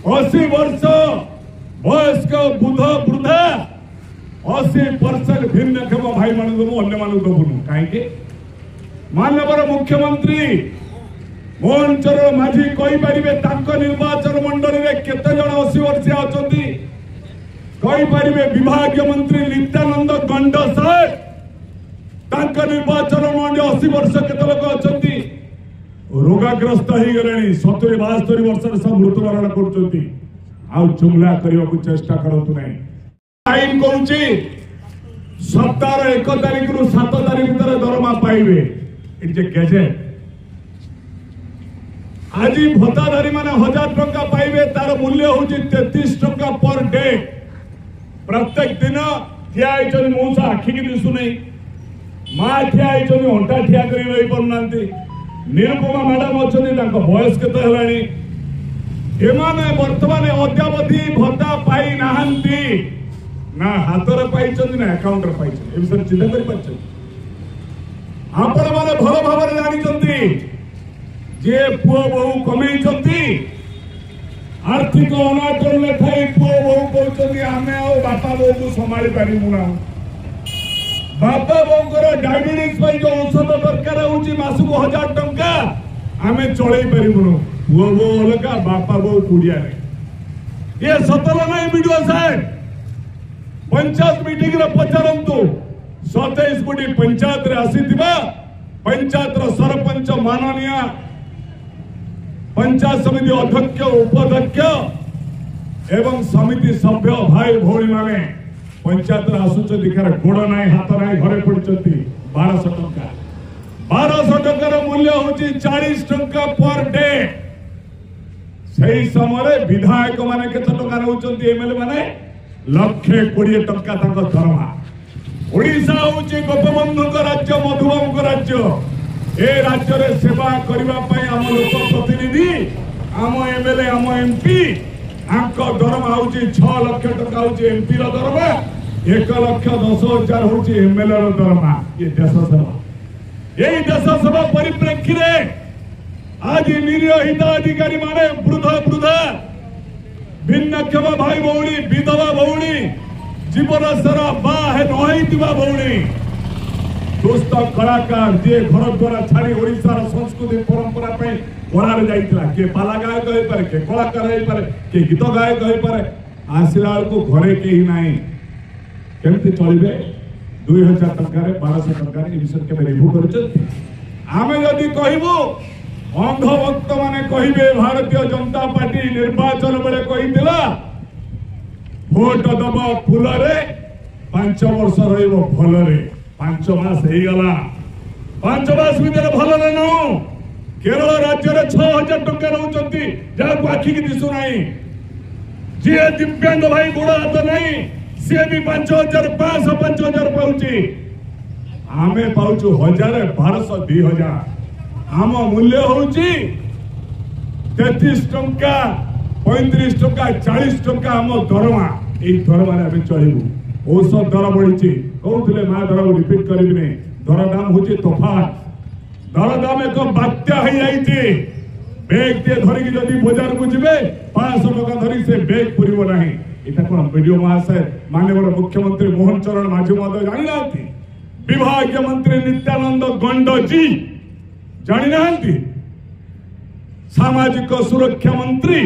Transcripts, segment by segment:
80 वर्ष वयस्क बुध वृद्धा 80% भिन्नक्षम भाई मान अन्य मान दबुनु कहीं मानवर मुख्यमंत्री मोहन चरण माझी कहींपारे निर्वाचन मंडल में केते जन 80 वर्षिया अच्छा कहींपारे विभाग मंत्री नित्यानंद गंड साहेब निर्वाचन मंडल 80 वर्ष केते लोक अच्छा रोगाग्रस्त हो गले 70-72 वर्ष सब मृत्युवरण कर जुमला करने को चेष्टा करतु नहीं आईन कहूँ सप्ताह 1 तारिख रु 7 तारिख भर दरमा पाइबे इट्स ए गैजेट आज भत्ताधारी माने 1000 टंका पाइबे तार मूल्य हूँ 33 टंका पर डे प्रत्येक दिन ठिया मौसा आखि की दिशु नहीं माँ ठिया अंटा ठिया कर रही पारना निरुपमा मैडम अच्छा बयस के बर्तमान अद्यावधि भत्ता पाई ना हाथ पाई ना अकाउंट पाई चिंता कर आपण मैंने भल भाव जानी जे पुओ बहु कमे आर्थिक अनाटन थाई पुओ बहु कहते आम बापा बो को संभाली पारूना बापा बोर डायबिटीज जो औषध दरकार होसक 1000 टंका आम चल पारूनु पुओ बो अलग बापा बो कुड़िया ये सतल नहीं वीडियो साहेब पंचायत मीटिंग रे पचारंतु 27 कोटी पंचायत रे आसीथिबा पंचायत रो सरपंच माननीय पंचायत समिति अध्यक्ष उपाध्यक्ष एवं समिति सभ्य भाई भौणी माने पंचायत आसुच गोड़ ना हाथ ना घरे पड़ती 1200 टंका मूल्य हूँ 40 टंका पर डे से समय विधायक माने केते टंका नौचंती एमएलए माने 1,20,000 टंका दरमा ओडिशा हूँ गोपबंधु राज्य मधुबाबू राज्य ए राज्य रे सेवा करने आम लोक प्रतिनिधि आम एमएलए आम एमपी दरमा हूँ 6 लाख टंका हूँ एमपी दरमा 1,10,000 हूँ एमएलए दरमा ये देश सेवा यही देश सेवा परिप्रेक्षी आज निरीह हिताधिकारी माने वृद्धा भिन्नक्षम भाई भौणी विधवा भौणी जीवन सारा बाहे नहींवा भौणी दुष्ट कलाकार जे घर द्वारा छाड़ी ओडिशार संस्कृति परंपरा गलार जाइए किए पाला गायक हो पारे किए कलाकार हो पारे किए गीत गायक हो पारे आसला बेलू घरे कहीं ना केमती चलिए 2000 टंका 1200 टंका विषय के रिव्यू कर कहबू अंध भक्त माने कहे भारतीय जनता पार्टी निर्वाचन बेले कही भोट दब फूल 5 वर्ष रल 5 मास हो गला 5 मास भर भल नु केरल राज्य में 6,000 टंका नौकरी जहाँ आखि की दिशु ना जी दिव्यांग भाई गोड़ हाथ नहीं सी भी 5,500 5,000 पाऊँच आमे पाऊँ 1,000 1200 2,000 आम मूल्य हूँ 33 टंका 35 टंका 40 टंका आम दरमा यही दरमा चलू औषध दर बढ़ी कहते माँ दर रिपीट करी दर दाम हूँ तोफान दर दाम एक बात्या हो जाए बेग टे धरिकी जदि बजार को जी 500 टका धरी से बेग पूरब ना यहाँ कौन वीडियो महाशय माननीय मुख्यमंत्री मोहन चरण माझी महोदय जानी ना विभाग मंत्री नित्यानंद गंड जी जानी ना सामाजिक सुरक्षा मंत्री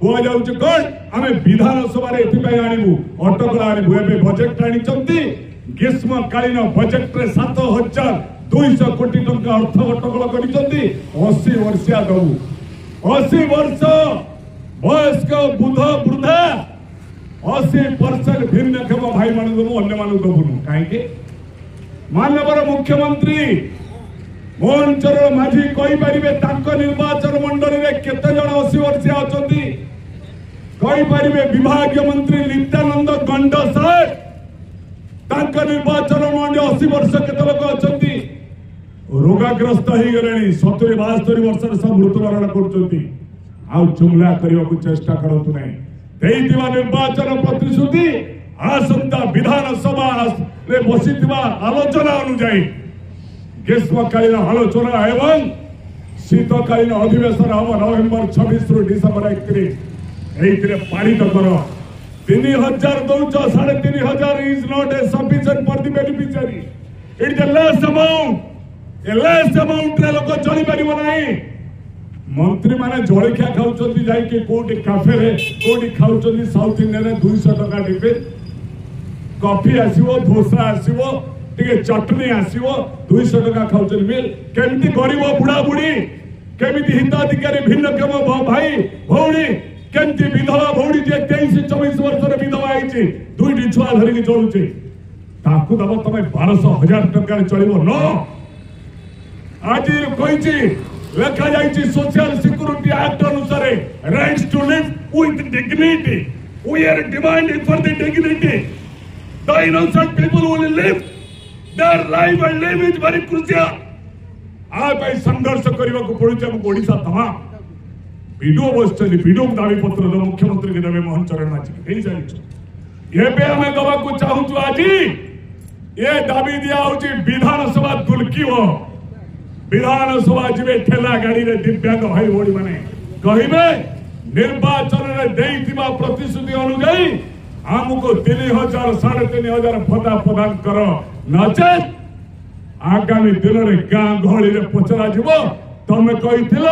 कह कौन आम विधानसभा आणबू अटकला आणबू ए बजेट आनी ग्रीष्मकालीन बजेट रे 7,200 कोटी टंका अर्थ अटकल कर 80 वर्षिया दबू 80 वर्ष वयस्क बुध वृद्धा 80% भिन्नक्षम भाई मान अन्य मान दबुनु कहीं मानवर मुख्यमंत्री मोहन चरण माझी कहींपारे निर्वाचन मंडल में केते जन 80 वर्षिया अच्छा कहींपारे विभाग मंत्री नित्यानंद गंड साहेब निर्वाचन मंडल 80 वर्ष केते लोक अच्छा रोगाग्रस्त हो गले 70-72 वर्ष सब मृत्युवरण कर जुमला करने को चेष्टा करतु नहीं निर्वाचन प्रतिश्रुति आसंता विधानसभा बसी आलोचना अनुजाई ग्रीष्मकालीन आलोचना एवं शीतकालीन अधिवेशन हम नवेम्बर 26 रु डिसेम्बर 31 এইଥିରେ ପାଳିତ କର। 3000 ଦଉଛ, 3500 is not a sufficient for the beneficiary. It is a less amount. A less amount रे लोक चली परिबो नाही। मंत्री माने जळखिया खाउचंती जाईके कोठी काफे रे कोठी खाउचंती साउथ इंडियन रे 200 टका टिफिन कॉफी आसीबो डोसा आसीबो टिके चटनी आसीबो 200 टका खाउचंती मिल केमती गरीब बुढ़ा बुढ़ी केमिति हिताधिकारी भिन्नक्षम भाई भौणी केमती विधवा भौणी जे 23-24 वर्ष रे विधवा आइछि दुईटी छुआ धरिकी चलुछि ताकू दब तमे 1200,000 टका रे चलिबो न। आज कहिछि लेखा जाइछि सोशल सिक्युरिटी एक्ट अनुसार rights to live with dignity. We are demanding for the dignity. The innocent people will live their life and live is very crucial. आ भाई संघर्ष करने को पड़ुछि हम ओडिशा तमाम वीडियो बसचली वीडियो दाबी पत्र दो मुख्यमंत्री के देवे मोहन चरण माझी के देई जानिछ। एबे हमें दबा को चाहूछु आज ये दाबी दिया होछि विधानसभा दुलकीओ विधानसभा जीवे ठेला गाड़ी रे दिव्यांग भाई भौणी माने कहिबे निर्वाचन रे देइथिबा प्रतिश्रुति अनुसार हमको 3000 3500 भत्ता प्रदान कर नचेत आगामी दिन में गाँ गहली रे पचरा जीवो तमे कहिथिल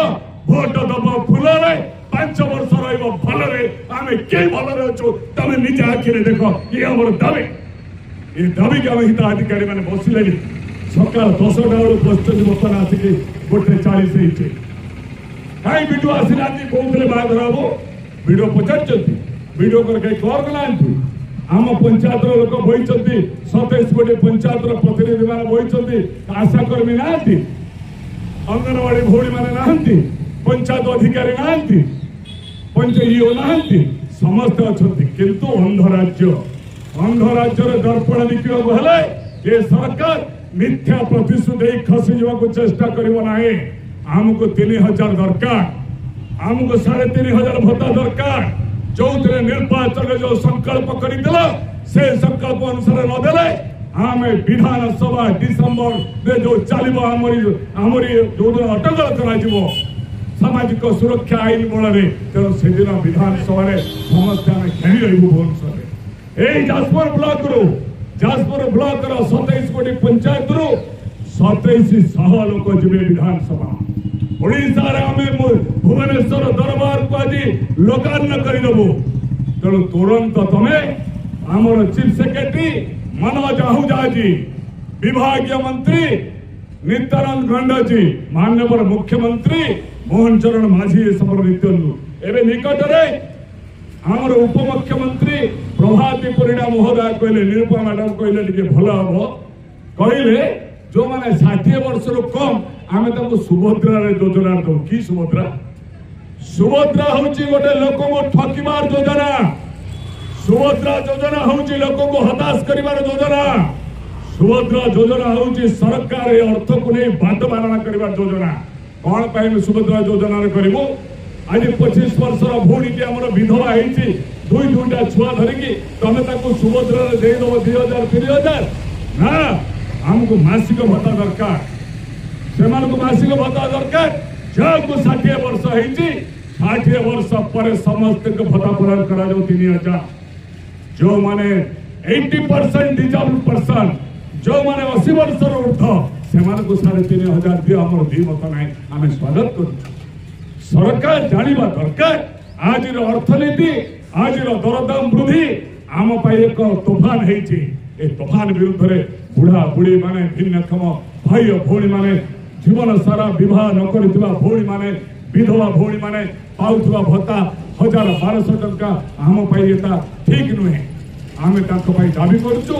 भोट दब फूल रे 5 वर्ष रहिबो भल रे आमे के भल रे अछु तमे निज आखि रे देखो ये हमर दाबी। ये दाबी के हम हिताधिकारी माने बसिलेनी सकाल 10टा बेलू बसचंदी बर्तमान आसिक 1:40 होइछे काई वीडियो आसिनाती कोउतले बाधर हबो वीडियो पचारचंती वीडियो कर कई कर गलांती आम पंचायत लोक बही 27 गोटे पंचायत प्रतिनिधि मान बही आशाकर्मी ना अंगनवाड़ी भौणी मान ना पंचायत अधिकारी ना पंचायत ना समस्त अच्छा किंतु अंध राज्य दर्पण देखा ये सरकार मिथ्या प्रतिश्रुति खसी जावाक चेष्टा करिवो नाही। आमको 3000 दरकार आमको 3500 भत्ता दरकार जो निर्वाचन जो संकल्प करदेला से संकल्प अनुसार नदेले आम विधानसभा डिसेम्बर जो चलो आमरी जो अटकल कर सामाजिक सुरक्षा आईन बल तेणु से दिन विधानसभा समस्या आम घेरी रही भुवनेश्वर यही जाजपुर ब्लॉक 27 गोटी पंचायत 2700 लोक जी विधानसभा ओडिशा रे आमे भुवनेश्वर दरबार को आज लोकार्पण करदेबू। तेणु तुरंत तमे आमर चीफ सेक्रेटरी मनोज आहूजा जी विभागीय मंत्री नित्यानंद गंडा जी माननीय मुख्यमंत्री मोहन चरण माझी समर नित्यंदु एवं निकट में आमर उपमुख्यमंत्री प्रभाती परिड़ा महोदय कहले निरूपा मैडम कहले टिके भल हम कहले जो माने 60 वर्ष कम आमे ताको सुभद्रा रे योजना दो की सुभद्रा होची गोटे लोक को ठकिबार योजना। सुभद्रा योजना होची लोक को हताश करिबार योजना। सुभद्रा योजना होची सरकार ए अर्थ को नै बात मारणा करिबार योजना। कोन पाइ सुभद्रा योजना रे करिवो आज 25 वर्षर भौणी के हमर विधवा हेछि दुईटा छुआ धरिकी तमे ताको सुभद्रा रे दे दो 2000 ना हमको मासिक भत्ता दरकार से मासिक भत्ता दरकार जो 60 वर्ष होती 60 वर्ष पर समस्त भत्ता प्रदान करा 3000 जो माने 80% डिजेबल पर्सन जो माने 80 वर्ष ऊर्ध से 3500 दियो हमर दी मत नाही आमे स्वागत करू। सरकार जानिबा दरकार आज अर्थनीति आज दरदाम वृद्धि आम पाई एक तूफान हेछि ए तूफान विरुद्ध रे बुढ़ा बुढ़ी माने भिन्नक्षम भाई भौणी माने जीवन सारा विवाह न करथिबा भौणी माने विधवा भौणी माने पाउथबा भत्ता 1000-1200 टंका आम पाई एता ठीक नुहे आमे ताको पाई दाबी करछु।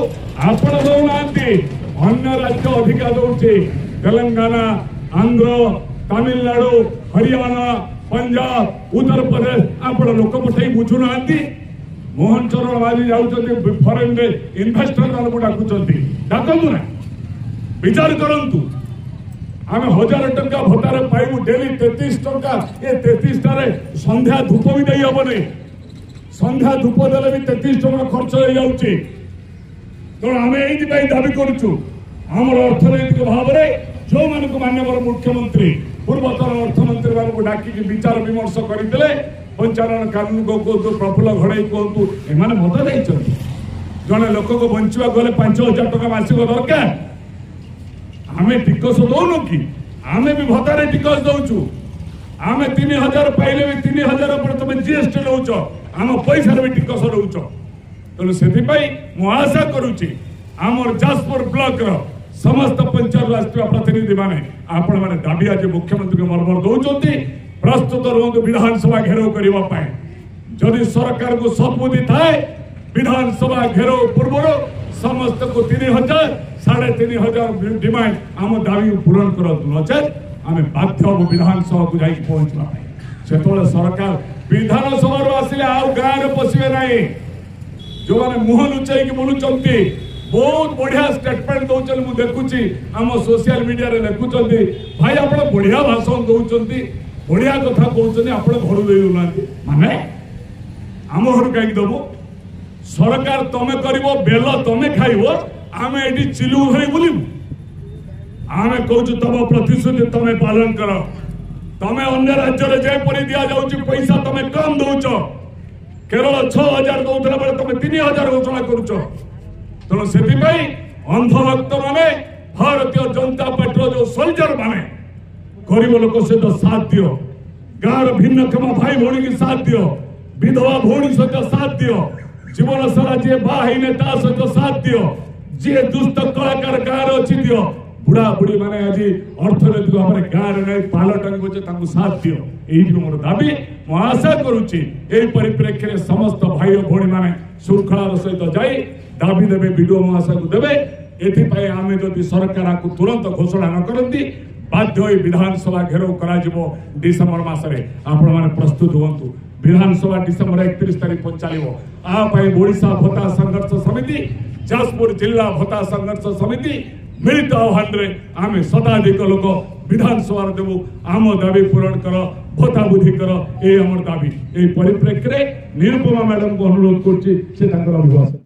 आपण दौनांती अन्य राज्य अधिकार दौचे तेलंगाना आंध्र तमिलनाडु हरियाणा पंजाब उत्तर प्रदेश आपण लोक पठाई बुझु नांती मोहन चरण माझी जाउछन्ती फॉरेन रे इन्वेस्टर मानकु डाकुछन्ती डाकंतु ना विचार करंतु आमे 1000 टंका भत्तारे पाइबु डेली 33 टंका ए 33 टारे संध्या धूप भी देई हबने संध्या धूप देले भी 33 टंका खर्च हो जाउची। तो आमे एई पई दाबी करूछु हमर अर्थनैतिक भाव रे जो मानकु माननीय मुख्यमंत्री पूर्वतन अर्थमंत्री मानकु डाकी विचार विमर्श करथिले पंचायन कानून को कहतु प्रफुल्ल घड़ई कहतु एमाने मत देइछन्ति जने लोक को बंचवा गले 5000 टका मासिक दरकार आमे टिकस दौनु कि आमे भी भत्तारे टिकस दउछु आमे 3000 पाइले भी 3000 पर तुम जीएसटी लउछ आम पैसा भी टिकस लउछ तेणु से मु आशा करुच्ची आमर जाजपुर ब्लॉक रो समस्त पंचायत राष्ट्रीय प्रतिनिधि माने आपण माने दाबी आज मुख्यमंत्री मर्मर दौरान प्रस्तुत रुहतु विधानसभा घेराव करने जदि सरकार को सद्बुद्धि थाए विधानसभा घेराव पूर्व समस्त को 3000 3500 डिमांड आम दाबी पूरण कर नचेत आम बाध्य हम विधानसभा को जाकि पहुंचना से सरकार विधानसभा आसिले आउ गाँव में पशिबे ना जो मैंने मुह लुचाई बोलुंट बहुत बढ़िया स्टेटमेंट दौरान मुझे देखुची आम सोशल मीडिया रे लिखुंट भाई आप बढ़िया भाषण दौरान बढ़िया कथा कहते आप घर देना माने आम घर कहीं दबु सरकार तमें कर बेल तमें खाइब आम ये चिलु धरी बुलू आम कहूँ तुम प्रतिश्रुति तमें पालन कर तमें अन्य राज्य में जयपरी दि जाऊँ पैसा तमें कम दौच केरल 6000 दौला बेले तुम 3000 घोषणा करुच तेणु से अंधभक्त माने भारतीय जनता पार्टी जो सोल्जर माने गरीब लोक सहित साथ दियो गाँव भिन्नक्षम भाई भौणी की साथ दियो विधवा भौणी सहित साथ दियो जीवन सारा जी बाहने सहित साथ दियो जी दुष्ट कलाकार गाँव अच्छी दियो बुढ़ा बुढ़ी माने आज अर्थनैतिक भाव में गाँव में नहीं पाल टांगे साथ दियो यही मोर दाबी मु आशा करुच्ची यही परिप्रेक्षी समस्त भाई और भौणी माने श्रृंखलार सहित जाई दाबी देवे वीडियो महाशय को देवे एथि आमे जदि सरकार को तुरंत घोषणा न करती बाध्य विधानसभा घेराव करा डिसेम्बर मासरे आपण माने प्रस्तुत हुंतु विधानसभा डिसेम्बर 31 तारीख चलो ओडिशा भत्ता संघर्ष समिति जाजपुर जिला भत्ता संघर्ष समिति मिलित आह्वान रे आमे शताधिक लोक विधानसभा देवु आम दाबी पूरण कर भत्ता बुद्धि कर ये आम दाबी ये परिप्रेक्षी निरुपमा मैडम को अनुरोध कर